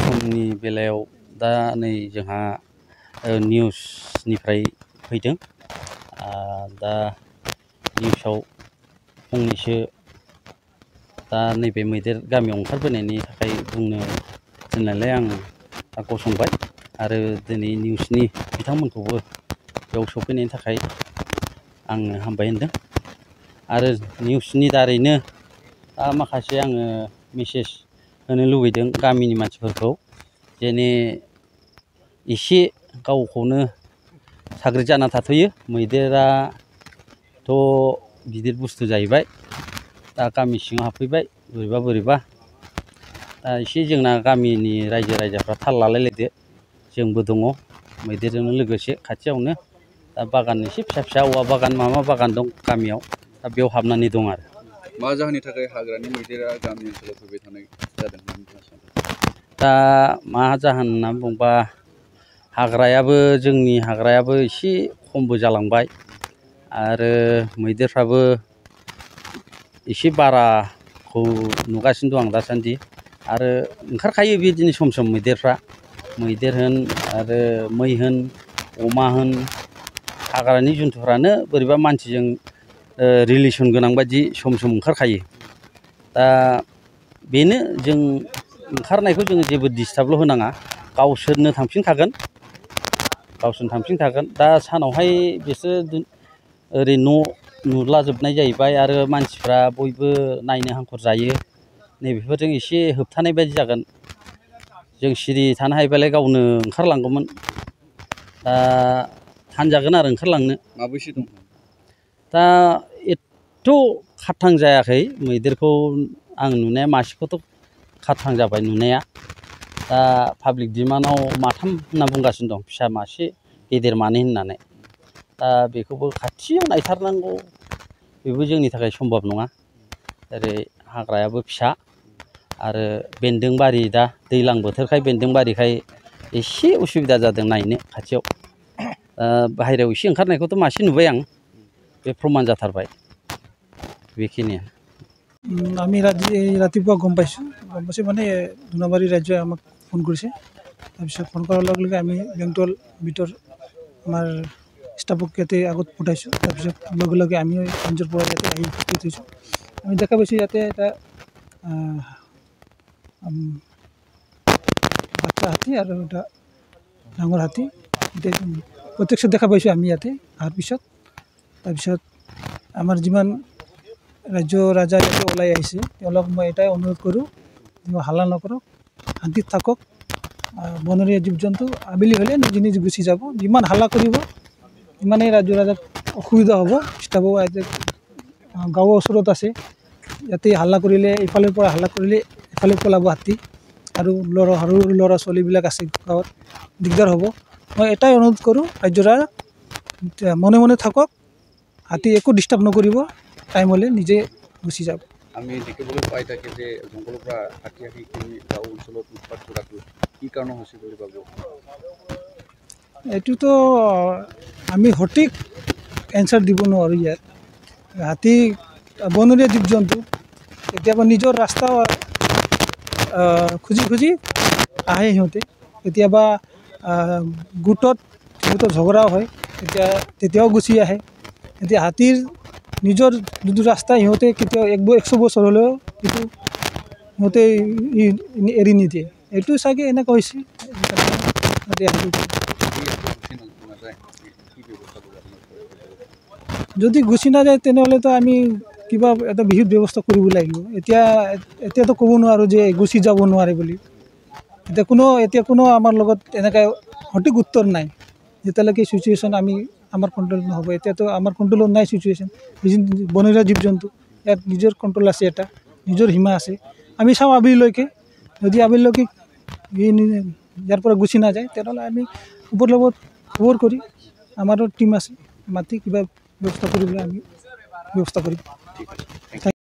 समनि बेलायाव दा नै जोंहा निउसनिफ्राय फैदों। दा निउसाव फंनैसो दा नैबे मैदेर गामियाव ओंखारबोनायनि थाखाय बुंनो थिननायलाय आं गसंबाय आरो दिनै निउसनि बिथांमोनखौबो बेयाव सफैनायनि थाखाय आङो हामबाय होनदों। आरो निउसनि दारैनो दा माखासे आङो मेसेज होनो लुबैदों गामिनि मानसिफोरखौ, जेने एसे गावखौनो साग्रिद जाना थाथ'यो। मैदेराथ' गिदिर बुस्थु जाहैबाय, दा गामि सिङाव हाबफैबाय बोरैबा दा एसे जोंना गामिनि रायजो राजाफ्रा थाल लालायलायदो। जोंबो दङ मैदेरजोंनो लोगोसे खाथियावनो, दा बागान एसे फिसा औवा बागान माबा बागान दं गामियाव, दा बेयाव हाबनानै दं आरो। मा जाहोननि थाखाय हाग्रानि मैदेरा गामि ओनसोलाव फैबाय थानाय जादों? दा मा जाहोन होननानै बुंबा, हाग्रायाबो जोंनि हाग्रायाबो एसे खमबो जालांबाय आरो मैदेरफ्राबो एसे बाराखौ नुगासिनो दं आं दासान्दि। आरो ओंखारखायो बिदिनो सम सम मैदेरफ्रा, मैदेर होन आरो मै होन अमा होन, हाग्रानि जुन्थुफ्रानो बोरैबा मानसिजों रिलेसन गोनां बायदि सम सम ओंखारखायो। दा बेनो, जों ओंखारनायखौ जोङो जेबो डिस्टार्बल' होनाङा, गावसोरनो थांफिनखागोन। दा सानावहाय बिसोर ओरै न' नुलाजोबनाय जाहैबाय आरो मानसिफ्रा बयबो नायनो हांखुर जायो। नैबेफोरजों एसे होबथानाय बायदि जागोन। जों सिरि थानो हायोबालाय गावनो ओंखारलांगौमोन। दा थानजागोन आरो ओंखारलांनो। माबैसे दं? दा एथ' खाथां जायाखै मैदेरखौ आं नुनाया, मासेखौथ' खाथां जाबाय नुनाया। दा पाब्लिक डिमान्डआव माथाम होनना बुंगासिनो दं, फिसा मासे गेदेर मानै होननानै। दा बेखौबो खाथियाव नायथारनांगौ, बेबो जोंनि थाखाय सम्भब नङा। ओरै हाग्रायाबो फिसा आरो बेन्दोंबारि, दा दैज्लां बोथोरखाय बेन्दोंबारिखाय एसे उसुबिदा जादों नायनो खाथियाव। बाहेरायाव एसे ओंखारनायखौथ' मासे नुबाय आं, बे प्रमान जाथारबाय। बेखिनियानो। আমি ৰাতিপুৱা গম পাইছোঁ মানে ধুনাবাৰী ৰাজ্যই আমাক ফোন কৰিছে। তাৰপিছত ফোন কৰাৰ লগে লগে আমি বেংটল বিটৰ আমাৰ ষ্টাফক ইয়াতে আগত পঠাইছোঁ। তাৰপিছত লগে লগে আমিও নিজৰ পৰা ইয়াতে আহি শিকি থৈছোঁ। আমি দেখা পাইছোঁ ইয়াতে এটা বাচ্চা হাতী আৰু এটা ডাঙৰ হাতী, এতিয়া প্ৰত্যক্ষ দেখা পাইছোঁ আমি ইয়াতে অহাৰ পিছত। তাৰপিছত আমাৰ যিমান ৰাজ্য ৰাজা ইয়াতে ওলাই আহিছে, তেওঁলোকক মই এটাই অনুৰোধ কৰোঁ, হাল্লা নকৰক, শান্তিত থাকক। বনৰীয়া জীৱ জন্তু আবেলি হ'লে নিজে নিজে গুচি যাব। যিমান হাল্লা কৰিব ইমানেই ৰাজ্য ৰাজাক অসুবিধা হ'ব। ষ্টাফো গাঁৱৰ ওচৰত আছে, ইয়াতে হাল্লা কৰিলে, ইফালৰ পৰা হাল্লা কৰিলে এফালে পলাব হাতী, আৰু সৰু ল'ৰা ছোৱালীবিলাক আছে গাঁৱত, দিগদাৰ হ'ব। মই এটাই অনুৰোধ কৰোঁ, ৰাজ্য ৰাজা মনে মনে থাকক, হাতী একো ডিষ্টাৰ্ব নকৰিব, টাইম হ'লে নিজে গুচি যাব। আমি দেখিবলৈ পাই থাকি যে জংঘলৰ পৰা হাতী আহি গাঁও অঞ্চলত উৎপাত কৰাটো কি কাৰণ হৈছে বুলি ভাবো? এইটোতো আমি সঠিক এনচাৰ দিব নোৱাৰোঁ ইয়াত। হাতী বনৰীয়া জীৱ জন্তু, কেতিয়াবা নিজৰ ৰাস্তা খুজি আহে সিহঁতে, কেতিয়াবা গোটত সিহঁতৰ ঝগড়াও হয়, তেতিয়াও গুচি আহে। এতিয়া হাতীৰ নিজৰ যিটো ৰাস্তা সিহঁতে কেতিয়াও 100 বছৰ হ'লেও সেইটো সিহঁতে এৰি নিদিয়ে। এইটো চাগে এনেকুৱা হৈছে। যদি গুচি নাযায় তেনেহ'লেতো আমি কিবা এটা বিহিত ব্যৱস্থা কৰিব লাগিব। এতিয়াতো ক'ব নোৱাৰোঁ যে গুচি যাব নোৱাৰে বুলি। এতিয়া কোনো আমাৰ লগত এনেকৈ সঠিক উত্তৰ নাই। যেতিয়ালৈকে চিটুৱেশ্যন আমাৰ কণ্ট্ৰল নহ'ব, এতিয়াতো আমাৰ কণ্ট্ৰলত নাই চিটুৱেশ্যন। বনৰীয়া জীৱ জন্তু, ইয়াত নিজৰ কণ্ট্ৰল আছে, এটা নিজৰ সীমা আছে। আমি চাওঁ আবেলিলৈকে, যদি আবেলিলৈকে ইয়াৰ পৰা গুচি নাযায় তেনেহ'লে আমি ওপৰ লগত খবৰ কৰি, আমাৰো টীম আছে, মাতি কিবা ব্যৱস্থা কৰিবলৈ আমি ব্যৱস্থা কৰিম।